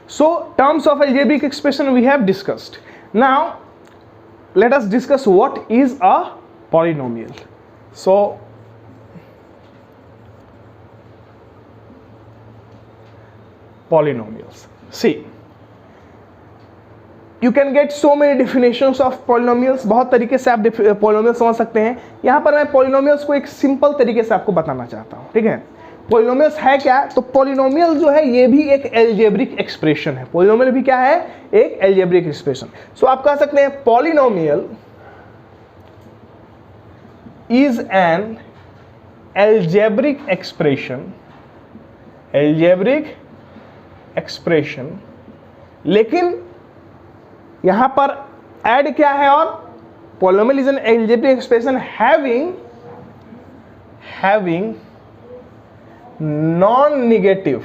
So terms of algebraic expression we have discussed. Now let us discuss what is a polynomial. So polynomials, see, you can get so many definitions of polynomials. बहुत तरीके से आप polynomials समझ सकते हैं. यहाँ पर मैं polynomials को एक सिंपल तरीके से आपको बताना चाहता हूँ, ठीक है. polynomials है क्या? तो polynomial जो है ये भी एक algebraic expression है. polynomial भी क्या है? एक algebraic expression. So आप कह सकते हैं polynomial is an algebraic expression, algebraic expression, लेकिन यहां पर ऐड क्या है? और polynomial is an algebraic expression having non-negative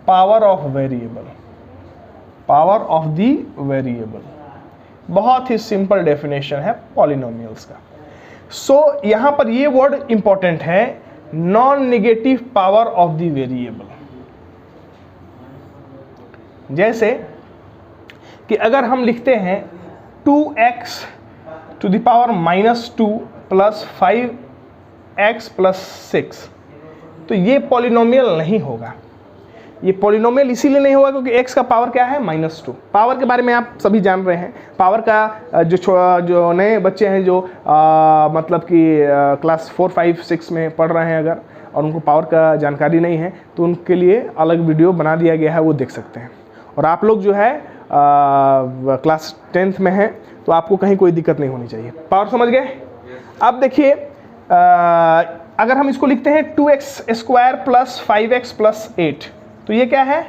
power of the variable. बहुत ही सिंपल डेफिनेशन है पॉलिनोमियल्स का. सो यहां पर ये वर्ड इंपॉर्टेंट है, non negative power of the variable. जैसे कि अगर हम लिखते हैं 2x to the power -2 plus 5x plus 6, तो ये पॉलिनोमियल नहीं होगा. ये पॉलिनोमियल इसीलिए नहीं होगा क्योंकि x का पावर क्या है? -2. पावर के बारे में आप सभी जान रहे हैं. पावर का जो नए बच्चे हैं जो मतलब कि क्लास 4, 5, 6 में पढ़ रहे हैं अगर, और उनको पावर का जानकारी नहीं है, तो उनके लिए अलग वीडियो बना दिया गया है, वो देख सकते हैं. और आप लोग जो है क्लास 10th में हैं, तो आपको कहीं कोई दिक्कत नहीं होनी चाहिए. पावर समझ गए? अब देखिए, अगर हम इसको लिखते हैं 2x² प्लस 5x प्लस 8, तो ये क्या है?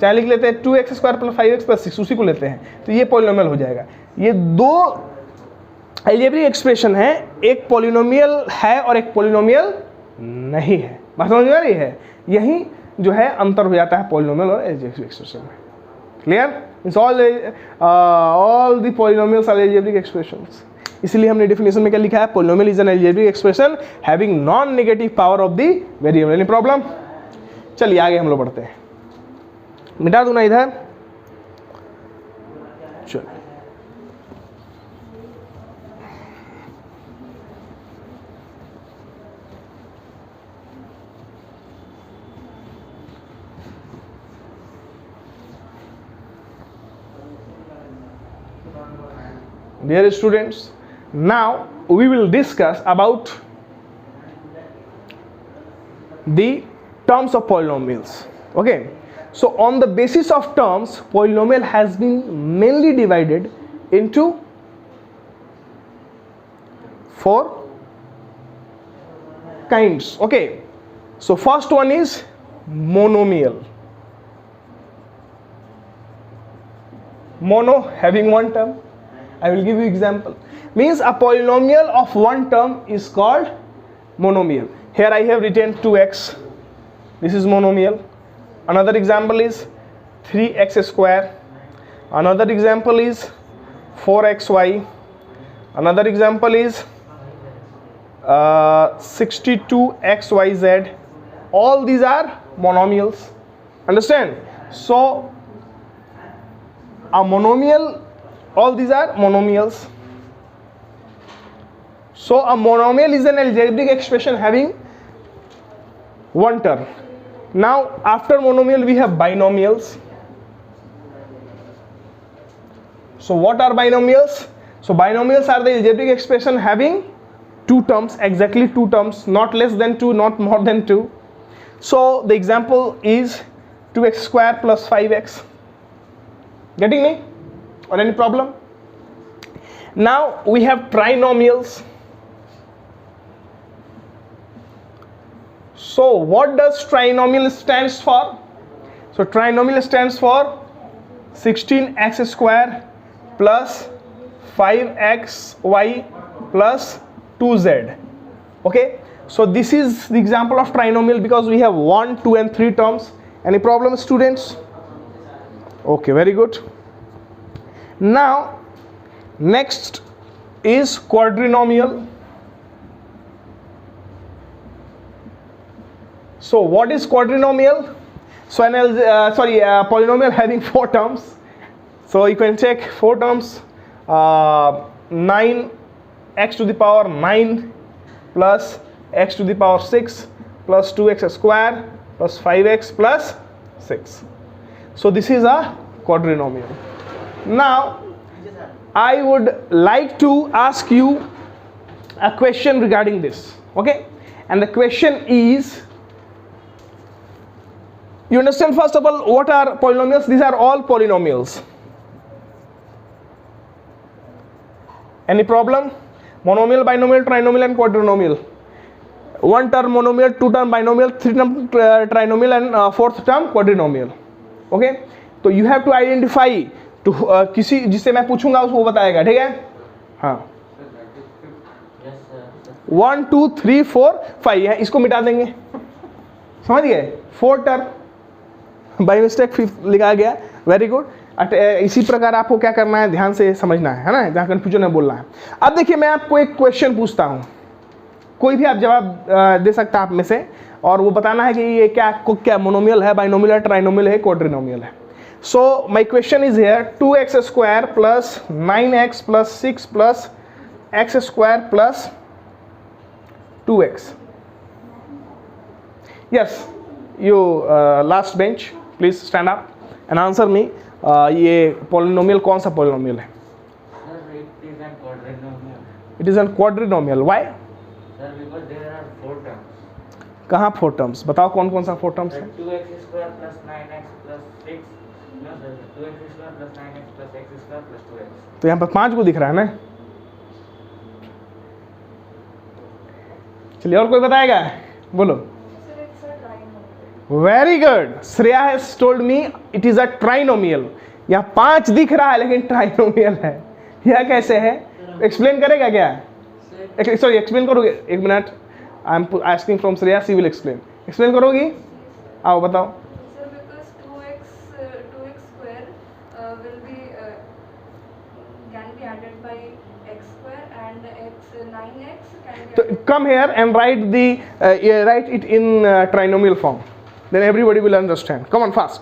चाहे लिख लेते हैं 2x² प्लस 5x प्लस 6, उसी को लेते हैं, तो ये पॉलिनोमियल हो जाएगा. ये दो अलजेब्रिक एक्सप्रेशन है, एक पॉलिनोमियल है और एक पॉलिनोमियल नहीं है. बात समझ में आ रही है? यही जो है अंतर हो जाता है पॉलिनोमियल और अलजेब्रिक एक्सप्रेशन में. Clear? It's all the polynomials are algebraic expressions. इसलिए हमने डेफिनेशन में क्या लिखा है? Polynomial is an algebraic expression having non negative power of the variable. Any problem? चलिए आगे हम लोग बढ़ते हैं. मिटा दूं ना इधर? चलो, dear students, now we will discuss about the terms of polynomials. Okay, so on the basis of terms, polynomial has been mainly divided into 4 kinds. Okay, so first one is monomial. Mono having one term. I will give you example. Means a polynomial of one term is called monomial. Here I have written 2x. This is monomial. Another example is 3x². Another example is 4xy. Another example is 62xyz. All these are monomials. Understand? So a monomial, all these are monomials. So a monomial is an algebraic expression having one term. Now after monomial we have binomials. So what are binomials? So binomials are the algebraic expression having 2 terms, exactly 2 terms, not less than 2, not more than 2. So the example is 2x² plus 5x. Getting me? Or any problem? Now we have trinomials. So what does trinomial stands for? So trinomial stands for 16x² plus 5xy plus 2z. Okay, so this is the example of trinomial because we have 1, 2 and 3 terms. Any problem, students? Okay, very good. Now next is quadrinomial. So what is quadrinomial? So polynomial having 4 terms. So you can check 4 terms. 9x to the power 9 plus x to the power 6 plus 2x square plus 5x plus 6. So this is a quadrinomial. Now I would like to ask you a question regarding this. Okay, and the question is, you understand first of all what are polynomials? These are all polynomials. Any problem? Monomial, binomial, trinomial and quadrinomial. 1 term monomial, 2 term binomial, 3 term trinomial and 4th term quadrinomial. Okay, तो you have to identify to किसी जिससे मैं पूछूंगा उसको बताएगा, ठीक है? हाँ, 1 2 3 4 5 है, इसको मिटा देंगे, समझ गए? 4 टर्म बाई मिस्टेक 5 लिखा गया, वेरी गुड। इसी प्रकार आपको क्या करना है, ध्यान से समझना है ना, जहाँ कन्फ्यूजन में बोलना है। अब देखिए मैं आपको एक क्वेश्चन पूछता हूँ, कोई भी आप जवाब दे सकता है आप में से, और वो बताना है कि ये क्या मोनोमियल है, बाइनोमियल है, ट्राइनोमियल है, क्वाड्रिनोमियल है। So my question is here 2x square plus 9x plus 6 plus x square plus 2x। Yes, you last bench please stand up and answer me. ये पॉलिनोमियल कौन सा पॉलिनोमियल है? It is an quadrinomial. Why? कहाँ 4 terms? बताओ कौन कौन सा 4 terms है? 2x square plus 9x plus 6, 2x square plus 9x plus x square plus 2x। तो यहाँ पर 5 को दिख रहा है ना। चलिए और कोई बताएगा? बोलो। Very good, Shreya has told me it is a trinomial. यहाँ 5 दिख रहा है लेकिन ट्राइनोमियल है। यह कैसे है? एक्सप्लेन करेगा क्या? सॉरी, एक्सप्लेन करोगे? 1 minute, I am asking from Shreya, she will explain. Explain करोगी? आओ बताओ। Sir, because 2x square will be can be added by x square and 9x can be So come here and write write it in trinomial form. Then everybody will understand. Come on, fast.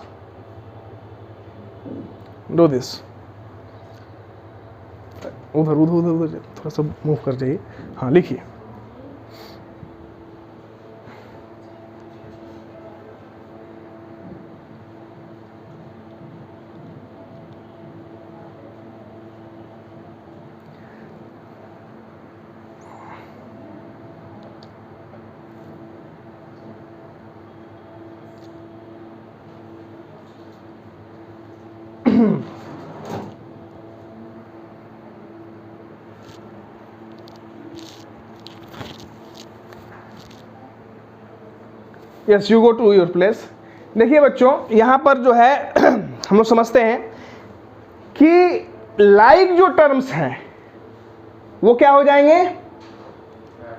Do this. उधर उधर उधर थोड़ा सा move कर जाइए। हाँ, लिखिए। Yes, you go to your place. देखिए बच्चों, यहाँ पर जो है हम लोग समझते हैं कि लाइक जो टर्म्स हैं वो क्या हो जाएंगे?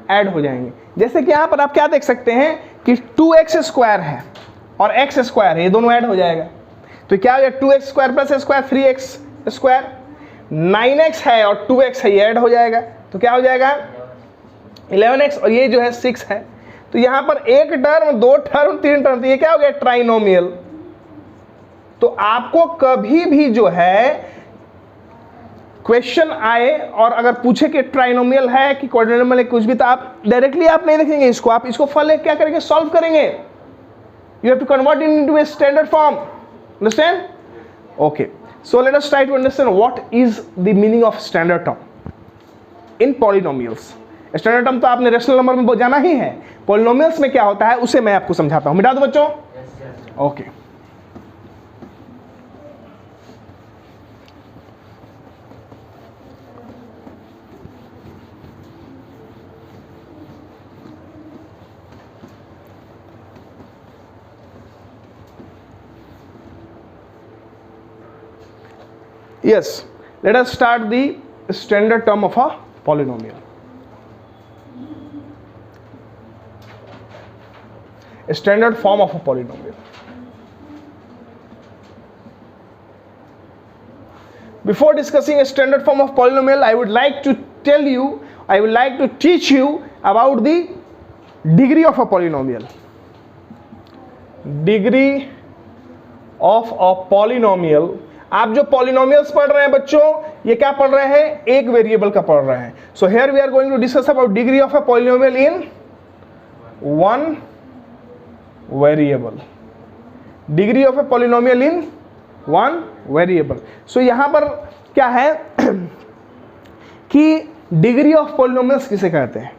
ऐड हो जाएंगे। जैसे कि यहाँ पर आप क्या देख सकते हैं कि 2x स्क्वायर है और x स्क्वायर है, ये दोनों ऐड हो जाएगा। तो क्या हो जाएगा? 2x square plus square 3x square. 9x है और 2x है, ये ऐड हो जाएगा। तो क्या हो जाएगा? 11x, और ये जो है 6 है। तो यहाँ पर 1 टर्म, 2 टर्म, 3 टर्म, तो ये क्या हो गया? ट्राइनोमियल। तो आपको कभी भी जो है क्वेश्चन आए और अगर पूछे कि ट्राइनोमियल है कि क्वाड्रिनोमियल है कुछ भी, तो आप डायरेक्टली आप नहीं देखेंगे इसको, आप इसको फल क्या करेंगे? सॉल्व करेंगे। You have to convert into a standard form. Understand? Okay, so let us try to understand what is the meaning of standard term in polynomials. Standard term तो आपने रेशनल नंबर में जाना ही है, पॉलिनोमियल्स में क्या होता है उसे मैं आपको समझाता हूं। मिटा दो बच्चों? Okay, yes, let us start the standard term of a polynomial. A standard form of a polynomial. Before discussing a standard form of polynomial, I would like to tell you, I would like to teach you about the degree of a polynomial. Degree of a polynomial. आप जो polynomials पढ़ रहे हैं बच्चों, ये क्या पढ़ रहे हैं? एक वेरिएबल का पढ़ रहे हैं। So here we are going to discuss about degree of a polynomial in one variable. Degree of a polynomial in one variable. So यहां पर क्या है कि डिग्री ऑफ पॉलिनोमियल्स किसे कहते हैं?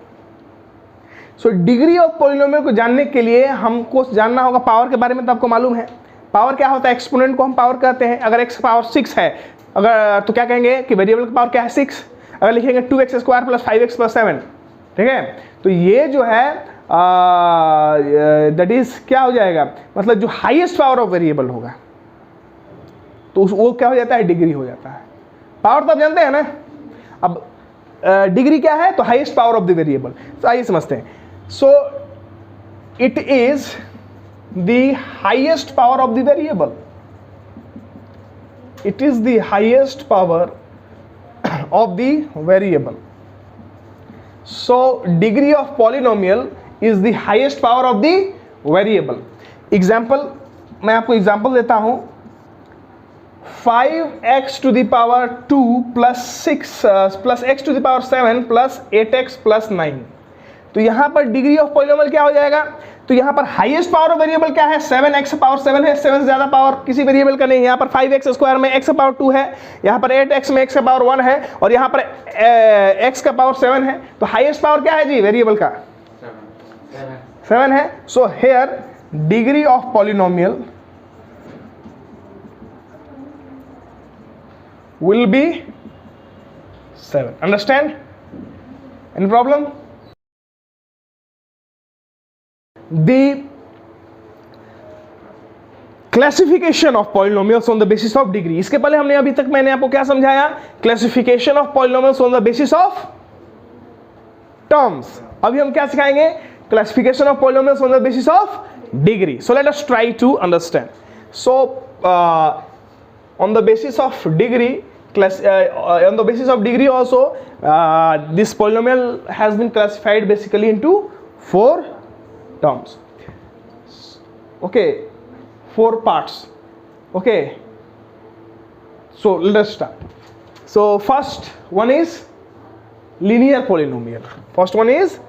सो डिग्री ऑफ पॉलिनोमियल को जानने के लिए हमको जानना होगा पावर के बारे में। तो आपको मालूम है पावर क्या होता है? एक्सपोनेंट को हम पावर कहते हैं। अगर x पावर 6 है अगर तो क्या कहेंगे कि वेरिएबल का पावर क्या है? 6। अगर लिखेंगे 2x square plus 5x plus 7, ठीक है, तो ये जो है दैट इज क्या हो जाएगा? मतलब जो हाईएस्ट पावर ऑफ वेरिएबल होगा तो वो क्या हो जाता है? डिग्री हो जाता है। पावर तो आप जानते हैं ना। अब डिग्री क्या है? तो highest power of the variable. तो आइए समझते हैं। So it is the highest power of the variable. It is the highest power of the variable. So degree of polynomial is the highest power of the variable. Example, मैं आपको example देता हूं। 5x to the power 2 plus 6 plus x to the power 7 plus 8x plus 9। तो यहां पर degree of polynomial क्या हो जाएगा? तो यहां पर हाईएस्ट पावर ऑफ वेरिएबल क्या है? 7x पावर 7 है। 7 से ज्यादा पावर किसी वेरिएबल का नहीं है। यहां पर 5x स्क्वायर में x पावर 2 है, यहां पर 8x में x पावर 1 है, और यहां पर x का पावर 7 है। तो हाईएस्ट पावर क्या है जी वेरिएबल का? 7 है। So here degree of polynomial will be 7. Understand? Any problem? The classification of polynomials on the basis of degree. इसके पहले हमने अभी तक मैंने आपको क्या समझाया? Classification of polynomials on the basis of terms. अभी हम क्या सिखाएंगे? Classification of polynomials on the basis of degree. So let us try to understand. So on the basis of degree, on the basis of degree also, this polynomial has been classified basically into 4 terms. Okay, 4 parts. Okay, so let us start. So first one is linear polynomial. First one is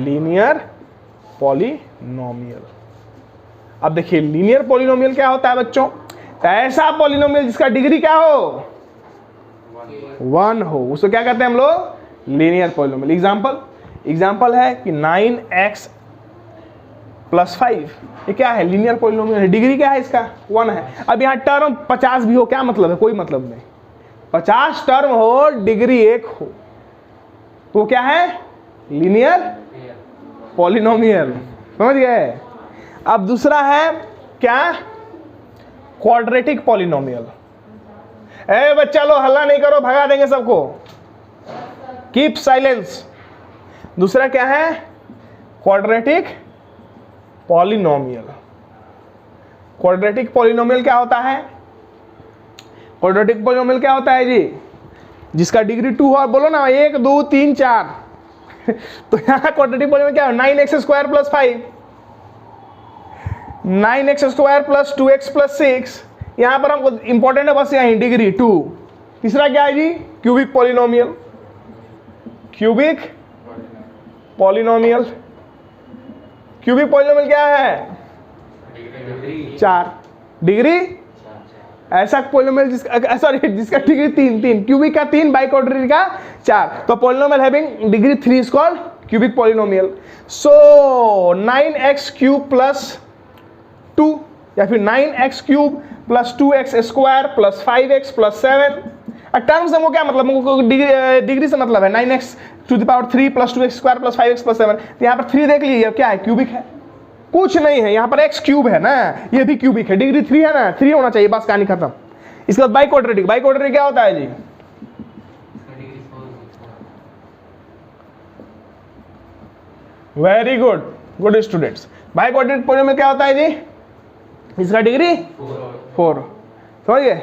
linear polynomial. अब देखिए linear polynomial क्या होता है बच्चों? ऐसा polynomial जिसका degree क्या हो? 1 हो, उसको क्या कहते हैं हम लोग? Linear polynomial. एग्जाम्पल है कि 9x प्लस 5, ये क्या है? लीनियर पॉलिनोमियल है। डिग्री क्या है इसका? 1 है। अब यहाँ टर्म 50 भी हो, क्या मतलब है? कोई मतलब नहीं। 50 टर्म हो, डिग्री 1 हो, तो क्या है? Linear polynomial. समझ गए? अब दूसरा है क्या? Quadratic polynomial. ए बच्चा लो हल्ला नहीं करो, भगा देंगे सबको। Keep silence. दूसरा क्या है? Quadratic polynomial. क्वाड्रेटिक पॉलिनोमियल क्या होता है? क्वाड्रेटिक पॉलिनोमियल क्या होता है जी? जिसका डिग्री 2 हो। बोलो ना 1 2 3 4। तो यहां क्वाड्रेटिक पॉलिनोमियल क्या है? 9x square plus 5, 9x square plus 2x plus 6। यहां पर हमको इंपॉर्टेंट है बस यहीं डिग्री 2। तीसरा क्या है जी? Cubic polynomial. Cubic polynomial. Cubic polynomial क्या है? 4 डिग्री। ऐसा पॉलिनोमियल जिसका सॉरी जिसका डिग्री 3 क्यूबिक का 3, बाइक्वाड्रेटिक का 4। तो polynomial having degree 3 is called cubic polynomial. So 9x cube plus 2 या फिर 9x cube plus 2x square plus 5x plus 7। Term से वो क्या मतलब? हमको डिग्री से मतलब है 9x to the power 3 plus 2x square plus 5x plus 7। तो यहाँ पर 3 देख लीजिए, क्या है? क्यूबिक है, कुछ नहीं है। यहाँ पर x क्यूब है ना, ये भी क्यूबिक है। डिग्री 3 है ना, 3 होना चाहिए, बस कहानी खत्म। इसके बाद बाइक्वाड्रेटिक। बाइक्वाड्रेटिक क्या होता है जी? Very good, good students. Biquadratic polynomial क्या होता है जी? इसका डिग्री 4। समझिए?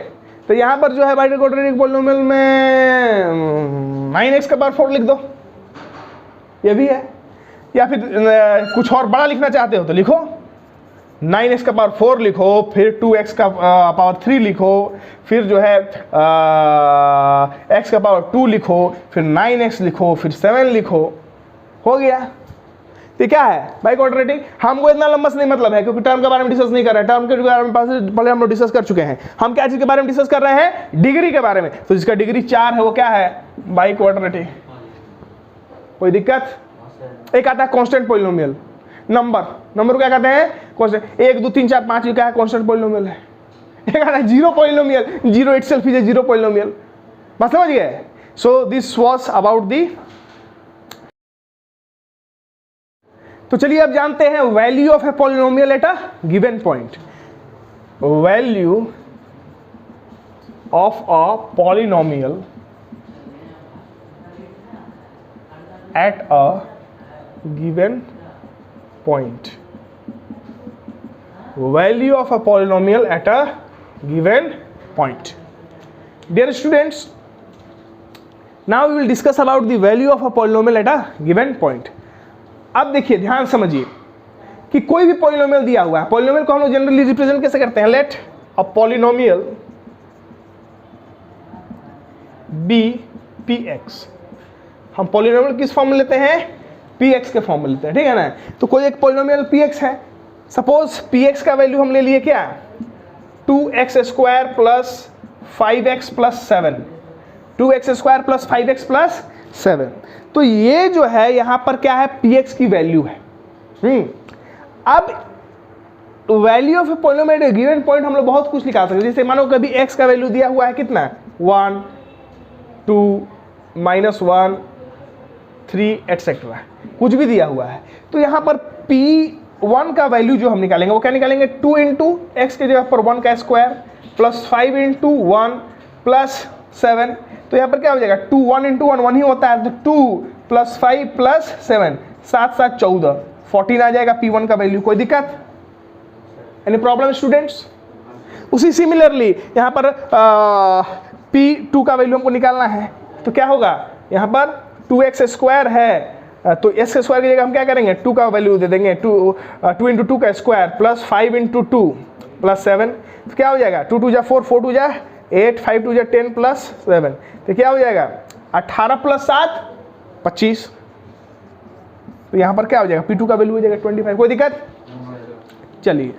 तो यहां पर जो है बाइक्वाड्रेटिक पॉलिनोमियल में 9x का पावर 4 लिख दो, ये भी है। या फिर कुछ और बड़ा लिखना चाहते हो तो लिखो 9x का पावर 4 लिखो, फिर 2x का पावर 3 लिखो, फिर जो है x का पावर 2 लिखो, फिर 9x लिखो, फिर 7 लिखो, हो गया। तो क्या है भाई क्वाड्रेटिक? हमको इतना लंबा से नहीं मतलब है, क्योंकि टर्म के बारे में डिस्कस नहीं कर रहे हैं, टर्म के बारे में पहले हम लोग डिस्कस कर चुके हैं। हम क्या चीज के बारे में डिस्कस कर रहे हैं? डिग्री के बारे में। तो जिसका डिग्री 4 है वो क्या है भाई क्वाड्रेटिक? कोई दिक्कत? एक आता है कांस्टेंट पॉलिनोमियल, नंबर को क्या कहते हैं? कांस्टेंट। 1 2 3 4 5 क्या है? कांस्टेंट पॉलिनोमियल है। एक आता है zero polynomial, zero itself is a zero polynomial. बात समझ गए? So this was about the. तो चलिए अब जानते हैं value of a polynomial at a given point. Value of a polynomial at a given point. Value of a polynomial at a given point. Dear students, now we will discuss about the value of a polynomial at a given point. अब देखिए, ध्यान समझिए कि कोई भी polynomial दिया हुआ है, पॉलिनोमियल को हम लोग जनरली रिप्रेजेंट कैसे करते हैं? Let a polynomial be P X. हम पॉलिनोमियल किस फॉर्म में लेते हैं? पी एक्स के फॉर्म में लेते हैं, ठीक है ना? तो कोई एक पॉलिनोमियल पी एक्स है, सपोज पी एक्स का वैल्यू हम ले लिए क्या? 2x² plus 5x plus 7, 2x² plus 5x plus 7। तो ये जो है यहां पर क्या है? px की वैल्यू है। अब value of a polynomial at given point हम लोग बहुत कुछ निकाल सकते हैं। जैसे मानो कभी x का वैल्यू दिया हुआ है कितना? 1 2 -1 3 एटसेट्रा, कुछ भी दिया हुआ है। तो यहां पर p1 का वैल्यू जो हम निकालेंगे वो क्या निकालेंगे? 2 इंटू एक्स के जगह पर 1 का स्क्वायर प्लस 5 इंटू 1 प्लस 7। तो यहाँ पर क्या हो जाएगा? 2 1 इंटू 1 1 ही होता है, तो 2 प्लस 5 प्लस 7 7 7 14 14 आ जाएगा p1 का वैल्यू। कोई दिक्कत? Any problem students? उसी सिमिलरली यहाँ पर p2 का वैल्यू हमको निकालना है। तो क्या होगा? यहाँ पर 2x² है, तो x के स्क्वायर की जगह हम क्या करेंगे? 2 का वैल्यू दे देंगे, 2 इंटू 2 का स्क्वायर प्लस 5 इंटू 2 प्लस 7। तो क्या हो जाएगा? 2 2 जा 4 4 2 जा 8 5 2 जा 10 प्लस 7। तो क्या हो जाएगा? 18 प्लस 7 25। तो यहाँ पर क्या हो जाएगा? p2 का वैल्यू हो जाएगा 25। कोई दिक्कत? चलिए